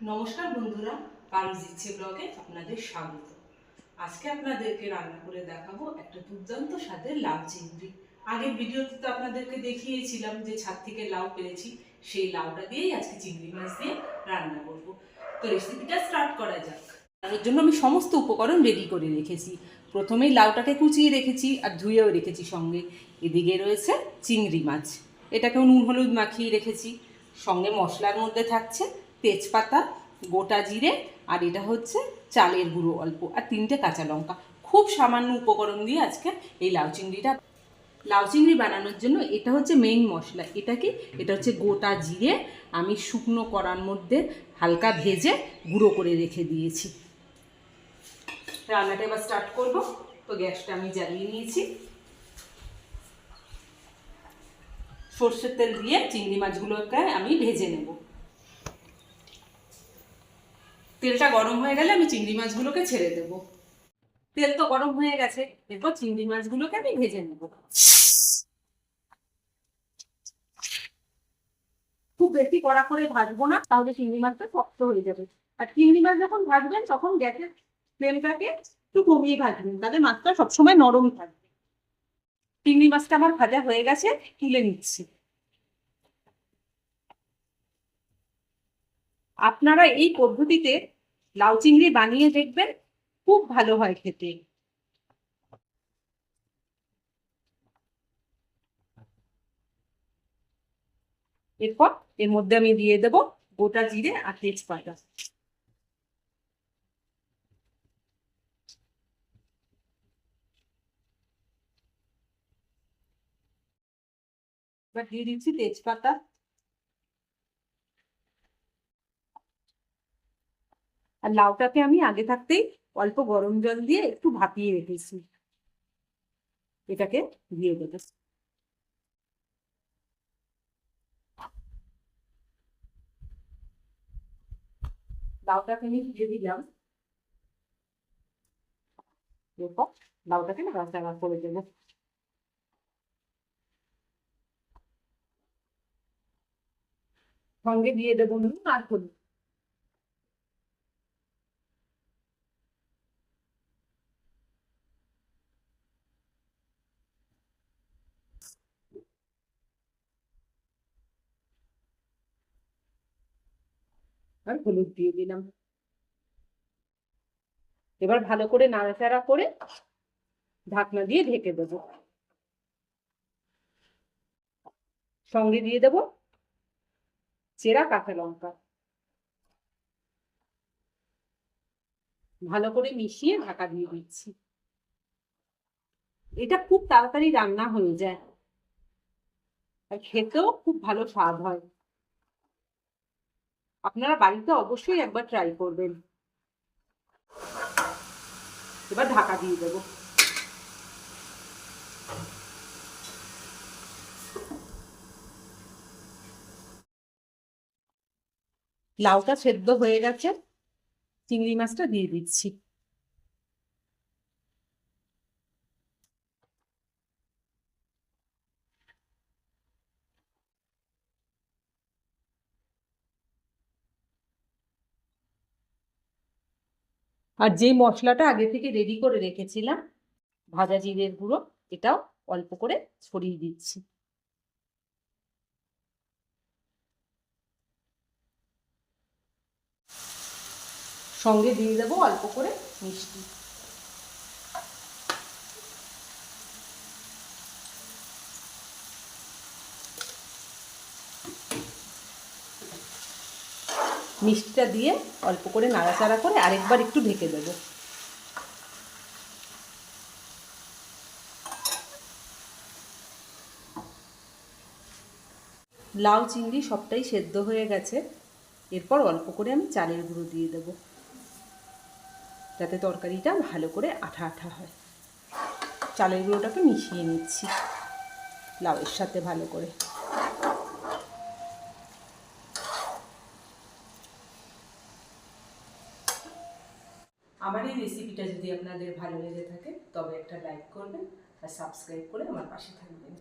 নমস্কার বন্ধুরা, পারুল ইচ্ছে ব্লগে আপনাদের স্বাগত। আজকে আপনাদেরকে রান্না করে দেখাবো একটা দুর্দান্ত স্বাদের লাউ চিংড়ি। আগের ভিডিওতে তো আপনাদেরকে দেখিয়েছিলাম যে ছাদ থেকে লাউ পেরেছি, সেই লাউটা দিয়েই আজকে চিংড়ি মাছ দিয়ে রান্না করব। তো রেসিপিটা স্টার্ট করা যাক। তার জন্য আমি সমস্ত উপকরণ রেডি করে রেখেছি। প্রথমেই লাউটাকে কুচিয়ে রেখেছি আর ধুয়েও রেখেছি সঙ্গে। এদিকে রয়েছে চিংড়ি মাছ, এটাকেও নুন হলুদ মাখিয়ে রেখেছি। সঙ্গে মশলার মধ্যে থাকছে তেজপাতা, গোটা জিরে, আর এটা হচ্ছে চালের গুঁড়ো অল্প, আর 3টে কাঁচা লঙ্কা। খুব সামান্য উপকরণ দিয়ে আজকে এই লাউ চিংড়ি বানানোর জন্য এটা হচ্ছে মেইন মশলা। এটা হচ্ছে গোটা জিরে, আমি শুকনো কড়ার মধ্যে হালকা ভেজে গুঁড়ো করে রেখে দিয়েছি। রান্নাটা এবার স্টার্ট করব। তো গ্যাসটা আমি জ্বালিয়ে নিয়েছি। সর্ষের তেল দিয়ে চিংড়ি মাছগুলোকে আমি ভেজে নেব। তেলটা গরম হয়ে গেলে আমি চিংড়ি মাছগুলোকে ছেড়ে দেব। তেল তো গরম হয়ে গেছে, এরপর চিংড়ি মাছগুলোকে আমি ভেজে নেব। খুব বেশি কড়া করে ভাজবো না, তাহলে চিংড়ি মাছটা শক্ত হয়ে যাবে। আর চিংড়ি মাছ যখন ভাজবেন তখন গ্যাসের ফ্লেমটাকে একটু কমিয়ে ভাজবেন, তাতে মাছটা সবসময় নরম থাকবে। চিংড়ি মাছটা আমার ভাজা হয়ে গেছে, তুলে নিচ্ছি। আপনারা এই পদ্ধতিতে লাউ চিংড়ি বানিয়ে দেখবেন, খুব ভালো হয় খেতে। এরপর এর মধ্যে আমি দিয়ে দেব গোটা জিরে আর তেজপাতা। এবার দিয়ে দিচ্ছি তেজপাতা। আর লাউটাকে আমি আগে থাকতেই অল্প গরম জল দিয়ে একটু ভাপিয়ে রেখেছি, এটাকে দিয়ে দেবো। লাউটাকে আমি দিয়ে দিলাম। এরপর লাউটাকে নাড়াচাড়া করে দেবো। সঙ্গে দিয়ে দেবো নুন আর হলুদ। আর হলুদ দিয়ে দিলাম। এবার ভালো করে নাড়াচাড়া করে ঢাকনা দিয়ে ঢেকে দেবো। সঙ্গে দিয়ে দেবো চেরা কাঁচা লঙ্কা। ভালো করে মিশিয়ে ঢাকা দিয়ে দিচ্ছি। এটা খুব তাড়াতাড়ি রান্না হয়ে যায় আর খেতেও খুব ভালো স্বাদ হয়। আপনারা বাড়িতে অবশ্যই একবার ট্রাই করবেন। এবার ঢাকা দিয়ে দেবো। লাউটা সেদ্ধ হয়ে গেছে, চিংড়ি মাছটা দিয়ে দিচ্ছি। আর যে মশলাটা আগে থেকে রেডি করে রেখেছিলাম, ভাজা জিরের গুঁড়ো, এটাও অল্প করে ছড়িয়ে দিচ্ছি। সঙ্গে দিয়ে দেবো অল্প করে মিষ্টি। মিষ্টিটা দিয়ে অল্প করে নাড়াচাড়া করে আরেকবার একটু ঢেকে দেবো। লাউ চিংড়ি সবটাই সেদ্ধ হয়ে গেছে। এরপর অল্প করে আমি চালের গুঁড়ো দিয়ে দেবো, যাতে তরকারিটা ভালো করে আঠা আঠা হয়। চালের গুঁড়োটাকে মিশিয়ে নিচ্ছি লাউয়ের সাথে ভালো করে। আমার এই রেসিপিটা যদি আপনাদের ভালো লেগে থাকে তবে একটা লাইক করবেন আর সাবস্ক্রাইব করে আমার পাশে থাকবেন।